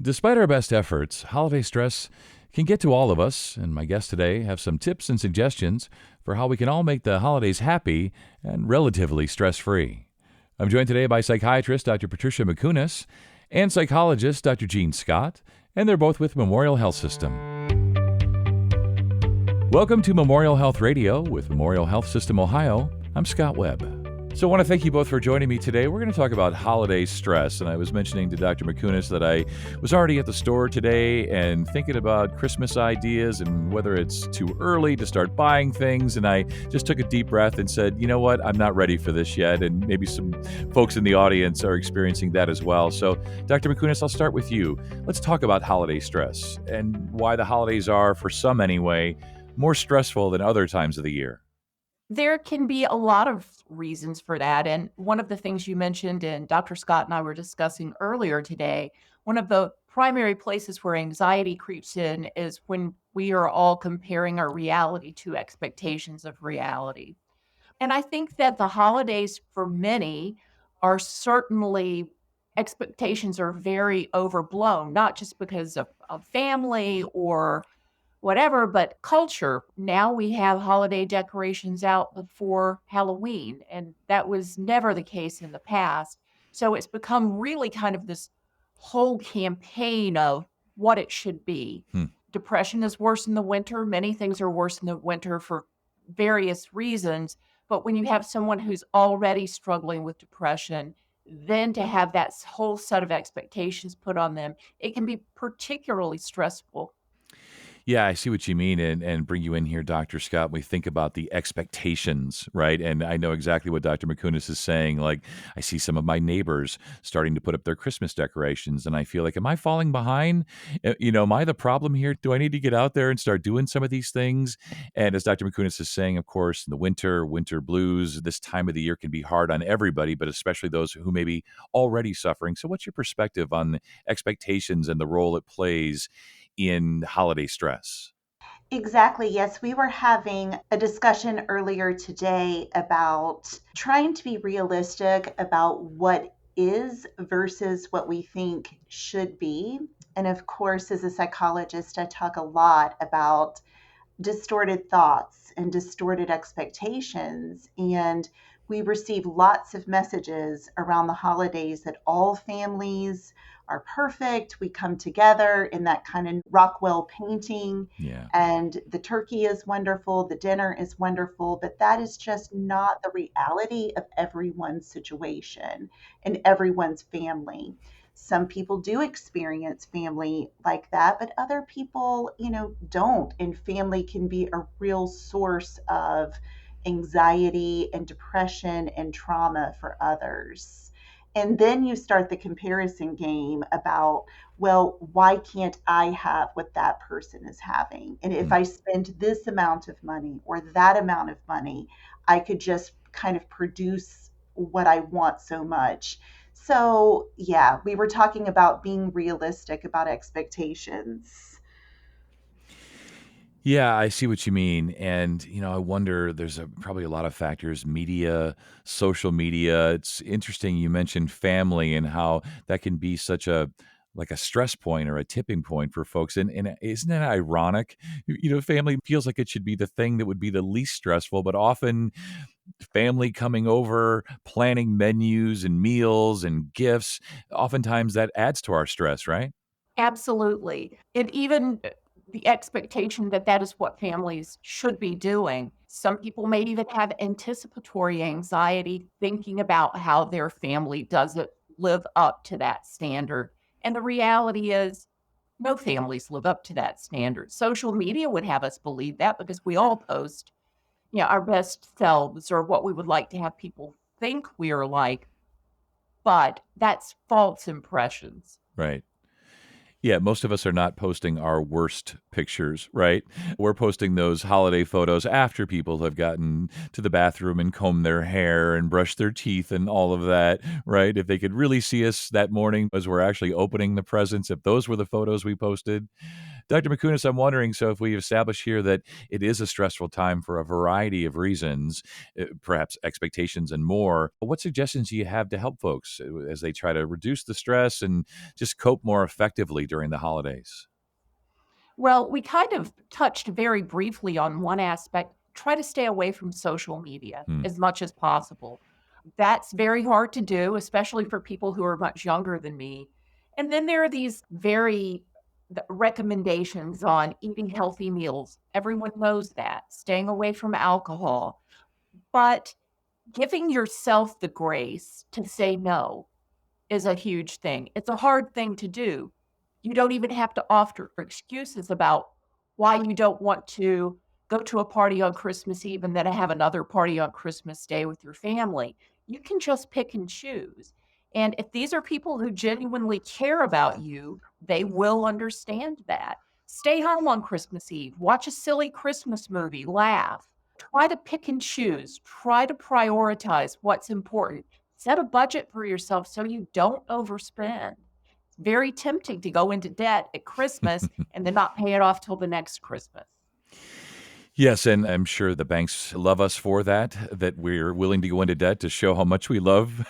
Despite our best efforts, holiday stress can get to all of us, and my guests today have some tips and suggestions for how we can all make the holidays happy and relatively stress free. I'm joined today by psychiatrist Dr. Patricia Mickunas and psychologist Dr. Gene Scott, and they're both with Memorial Health System. Welcome to Memorial Health Radio with Memorial Health System Ohio. I'm Scott Webb. So I want to thank you both for joining me today. We're going to talk about holiday stress. And I was mentioning to Dr. Mickunas that I was already at the store today and thinking about Christmas ideas and whether it's too early to start buying things. And I just took a deep breath and said, you know what, I'm not ready for this yet. And maybe some folks in the audience are experiencing that as well. So Dr. Mickunas, I'll start with you. Let's talk about holiday stress and why the holidays are, for some anyway, more stressful than other times of the year. There can be a lot of reasons for that. And one of the things you mentioned, and Dr. Scott and I were discussing earlier today, one of the primary places where anxiety creeps in is when we are all comparing our reality to expectations of reality. And I think that the holidays for many are certainly expectations are very overblown, not just because of family or whatever, but culture. Now we have holiday decorations out before Halloween, and that was never the case in the past. So it's become really kind of this whole campaign of what it should be. Hmm. Depression is worse in the winter. Many things are worse in the winter for various reasons. But when you have someone who's already struggling with depression, then to have that whole set of expectations put on them, it can be particularly stressful. Yeah, I see what you mean, and bring you in here, Dr. Scott. We think about the expectations, right? And I know exactly what Dr. Mickunas is saying. Like, I see some of my neighbors starting to put up their Christmas decorations, and I feel like, am I falling behind? Am I the problem here? Do I need to get out there and start doing some of these things? And as Dr. Mickunas is saying, of course, in the winter blues, this time of the year can be hard on everybody, but especially those who may be already suffering. So, what's your perspective on expectations and the role it plays in holiday stress? Exactly. Yes, we were having a discussion earlier today about trying to be realistic about what is versus what we think should be. And of course, as a psychologist, I talk a lot about distorted thoughts and distorted expectations. And we receive lots of messages around the holidays that all families are perfect. We come together in that kind of Rockwell painting, Yeah. and the turkey is wonderful, the dinner is wonderful, but that is just not the reality of everyone's situation and everyone's family. Some people do experience family like that, but other people, don't. And family can be a real source of anxiety and depression and trauma for others. And then you start the comparison game about, well, why can't I have what that person is having? And if Mm. I spend this amount of money or that amount of money, I could just kind of produce what I want so much. So, yeah, we were talking about being realistic about expectations. Yeah, I see what you mean. And, I wonder, there's probably a lot of factors, media, social media. It's interesting you mentioned family and how that can be such like a stress point or a tipping point for folks. And isn't it ironic? Family feels like it should be the thing that would be the least stressful, but often family coming over, planning menus and meals and gifts, oftentimes that adds to our stress, right? Absolutely. And even the expectation that that is what families should be doing. Some people may even have anticipatory anxiety thinking about how their family doesn't live up to that standard. And the reality is, no families live up to that standard. Social media would have us believe that because we all post, our best selves or what we would like to have people think we are like, but that's false impressions. Right. Yeah, most of us are not posting our worst pictures, right? We're posting those holiday photos after people have gotten to the bathroom and combed their hair and brushed their teeth and all of that, right? If they could really see us that morning as we're actually opening the presents, if those were the photos we posted, Dr. Mickunas, I'm wondering, so if we establish here that it is a stressful time for a variety of reasons, perhaps expectations and more, what suggestions do you have to help folks as they try to reduce the stress and just cope more effectively during the holidays? Well, we kind of touched very briefly on one aspect. Try to stay away from social media Hmm. as much as possible. That's very hard to do, especially for people who are much younger than me. And then there are these recommendations on eating healthy meals. Everyone knows that, staying away from alcohol, but giving yourself the grace to say no is a huge thing. It's a hard thing to do. You don't even have to offer excuses about why you don't want to go to a party on Christmas Eve and then have another party on Christmas Day with your family. You can just pick and choose. And if these are people who genuinely care about you, they will understand that. Stay home on Christmas Eve, watch a silly Christmas movie, laugh. Try to pick and choose, try to prioritize what's important. Set a budget for yourself so you don't overspend. It's very tempting to go into debt at Christmas and then not pay it off till the next Christmas. Yes, and I'm sure the banks love us for that, that we're willing to go into debt to show how much we love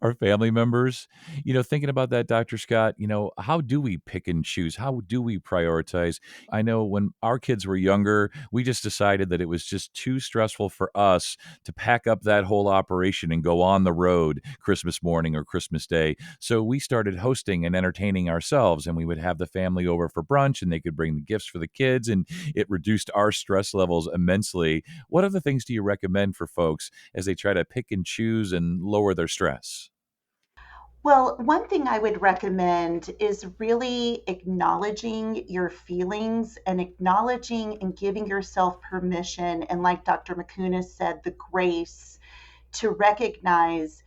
our family members. Thinking about that, Dr. Scott, how do we pick and choose? How do we prioritize? I know when our kids were younger, we just decided that it was just too stressful for us to pack up that whole operation and go on the road Christmas morning or Christmas Day. So we started hosting and entertaining ourselves, and we would have the family over for brunch, and they could bring the gifts for the kids, and it reduced our stress levels immensely. What other things do you recommend for folks as they try to pick and choose and lower their stress? Well, one thing I would recommend is really acknowledging your feelings and acknowledging and giving yourself permission. And like Dr. Mickunas said, the grace to recognize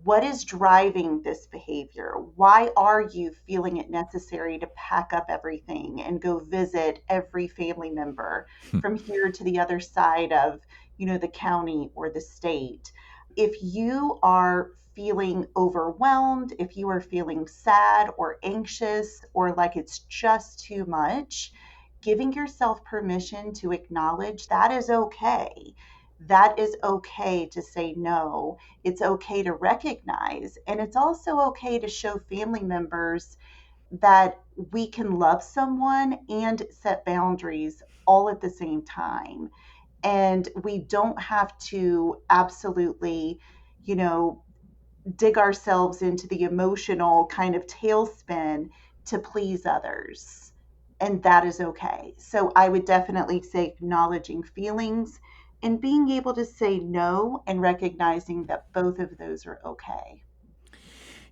what is driving this behavior. Why are you feeling it necessary to pack up everything and go visit every family member from here to the other side of, the county or the state? If you are feeling overwhelmed, if you are feeling sad or anxious or like it's just too much, giving yourself permission to acknowledge that is okay. That is okay to say no. It's okay to recognize. And it's also okay to show family members that we can love someone and set boundaries all at the same time. And we don't have to absolutely, you know, dig ourselves into the emotional kind of tailspin to please others. And that is okay. So I would definitely say acknowledging feelings and being able to say no and recognizing that both of those are okay.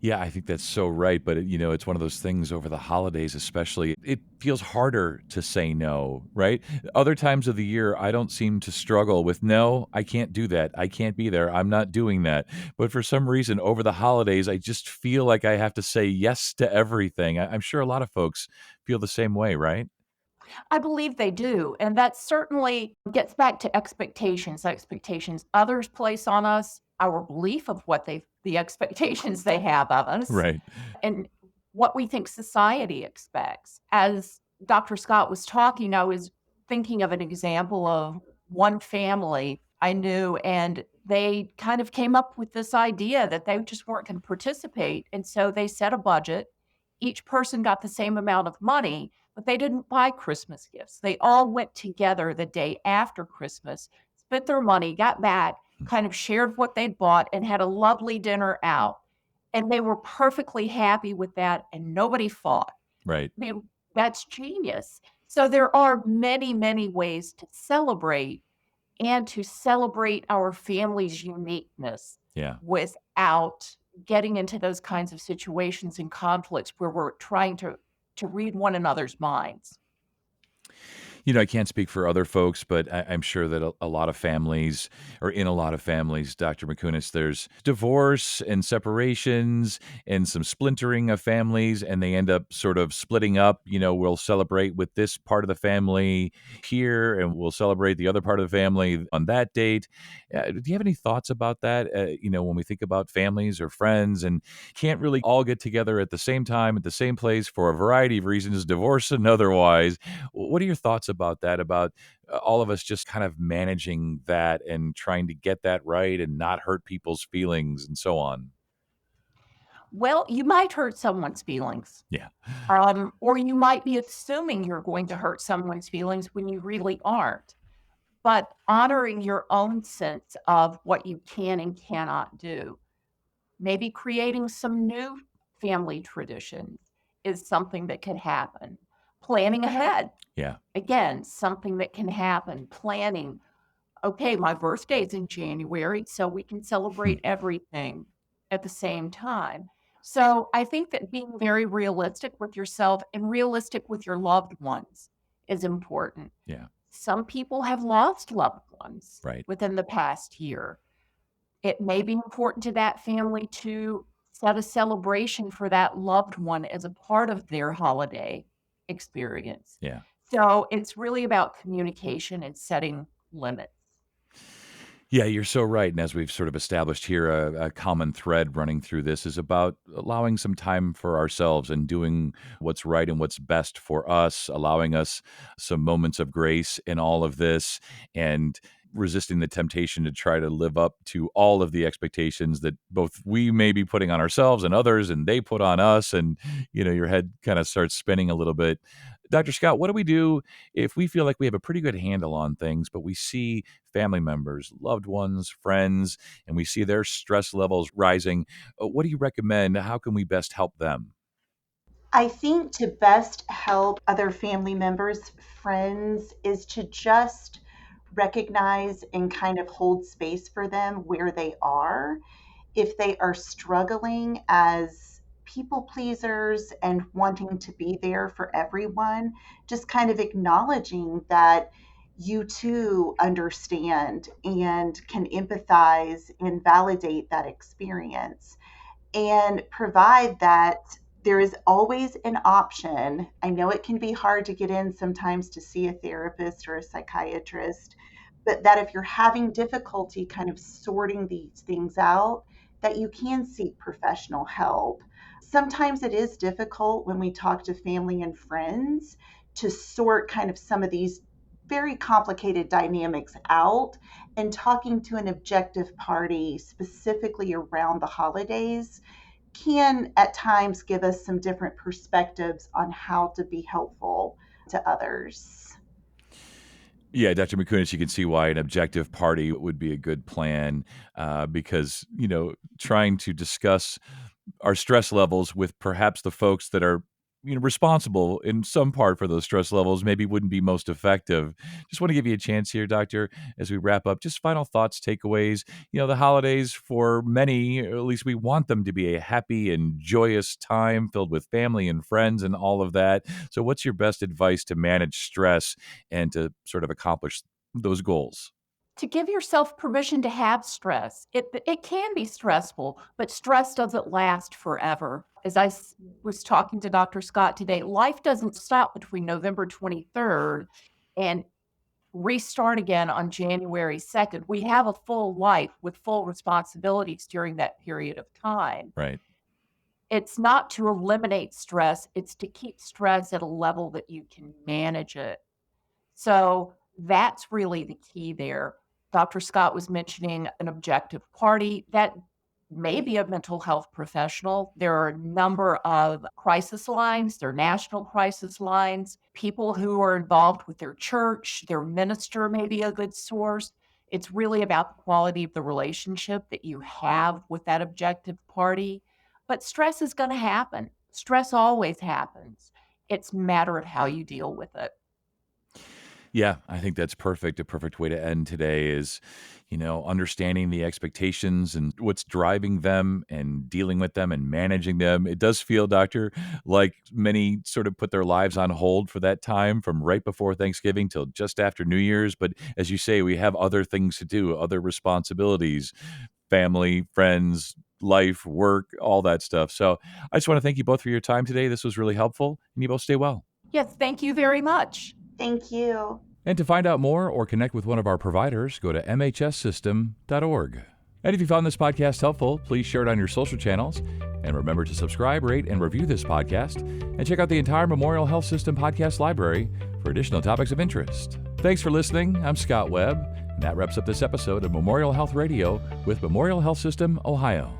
Yeah, I think that's so right. But, it's one of those things over the holidays, especially, it feels harder to say no, right? Other times of the year, I don't seem to struggle with no, I can't do that. I can't be there. I'm not doing that. But for some reason, over the holidays, I just feel like I have to say yes to everything. I'm sure a lot of folks feel the same way, right? I believe they do, and that certainly gets back to expectations others place on us, our belief of what the expectations they have of us, Right. and what we think society expects. As Dr. Scott was talking, I was thinking of an example of one family I knew, and they kind of came up with this idea that they just weren't going to participate. And so they set a budget. Each person got the same amount of money, but they didn't buy Christmas gifts. They all went together the day after Christmas, spent their money, got back, kind of shared what they'd bought, and had a lovely dinner out. And they were perfectly happy with that, and nobody fought. Right. I mean, that's genius. So there are many, many ways to celebrate and to celebrate our family's uniqueness Yeah. without getting into those kinds of situations and conflicts where we're trying to read one another's minds. I can't speak for other folks, but I'm sure that a lot of families, or in a lot of families, Dr. Mickunas, there's divorce and separations and some splintering of families, and they end up sort of splitting up. We'll celebrate with this part of the family here, and we'll celebrate the other part of the family on that date. Do you have any thoughts about that? When we think about families or friends and can't really all get together at the same time, at the same place for a variety of reasons, divorce and otherwise. What are your thoughts about that? About all of us just kind of managing that and trying to get that right and not hurt people's feelings and so on? Well, you might hurt someone's feelings, Yeah. or you might be assuming you're going to hurt someone's feelings when you really aren't. But honoring your own sense of what you can and cannot do, maybe creating some new family traditions is something that can happen. Planning ahead, Yeah. again, something that can happen. Planning, okay, my birthday's in January, so we can Hmm. celebrate everything at the same time. So I think that being very realistic with yourself and realistic with your loved ones is important. Yeah. Some people have lost loved ones Right. within the past year. It may be important to that family to set a celebration for that loved one as a part of their holiday experience. Yeah. So it's really about communication and setting limits. Yeah, you're so right. And as we've sort of established here, a common thread running through this is about allowing some time for ourselves and doing what's right and what's best for us, allowing us some moments of grace in all of this, and resisting the temptation to try to live up to all of the expectations that both we may be putting on ourselves and others, and they put on us. And, your head kind of starts spinning a little bit. Dr. Scott, what do we do if we feel like we have a pretty good handle on things, but we see family members, loved ones, friends, and we see their stress levels rising? What do you recommend? How can we best help them? I think to best help other family members, friends, is to just recognize and kind of hold space for them where they are. If they are struggling as people pleasers and wanting to be there for everyone, just kind of acknowledging that you too understand and can empathize and validate that experience and provide that there is always an option. I know it can be hard to get in sometimes to see a therapist or a psychiatrist, but that if you're having difficulty kind of sorting these things out, that you can seek professional help. Sometimes it is difficult when we talk to family and friends to sort kind of some of these very complicated dynamics out, and talking to an objective party specifically around the holidays can at times give us some different perspectives on how to be helpful to others. Yeah, Dr. Mickunas, you can see why an objective party would be a good plan, because, trying to discuss our stress levels with perhaps the folks that are responsible in some part for those stress levels maybe wouldn't be most effective. Just want to give you a chance here, doctor, as we wrap up, just final thoughts, takeaways. The holidays, for many, or at least we want them to be a happy and joyous time filled with family and friends and all of that. So what's your best advice to manage stress and to sort of accomplish those goals? To give yourself permission to have stress. It can be stressful, but stress doesn't last forever. As was talking to Dr. Scott today, life doesn't stop between November 23rd and restart again on January 2nd. We have a full life with full responsibilities during that period of time. Right. It's not to eliminate stress, it's to keep stress at a level that you can manage it. So that's really the key there. Dr. Scott was mentioning an objective party. That may be a mental health professional. There are a number of crisis lines, there are national crisis lines, people who are involved with their church, their minister may be a good source. It's really about the quality of the relationship that you have with that objective party. But stress is going to happen. Stress always happens. It's a matter of how you deal with it. Yeah, I think that's perfect. A perfect way to end today is, understanding the expectations and what's driving them and dealing with them and managing them. It does feel, doctor, like many sort of put their lives on hold for that time from right before Thanksgiving till just after New Year's. But as you say, we have other things to do, other responsibilities, family, friends, life, work, all that stuff. So I just want to thank you both for your time today. This was really helpful, and you both stay well. Yes, thank you very much. Thank you. And to find out more or connect with one of our providers, go to mhssystem.org. And if you found this podcast helpful, please share it on your social channels. And remember to subscribe, rate, and review this podcast. And check out the entire Memorial Health System podcast library for additional topics of interest. Thanks for listening. I'm Scott Webb, and that wraps up this episode of Memorial Health Radio with Memorial Health System, Ohio.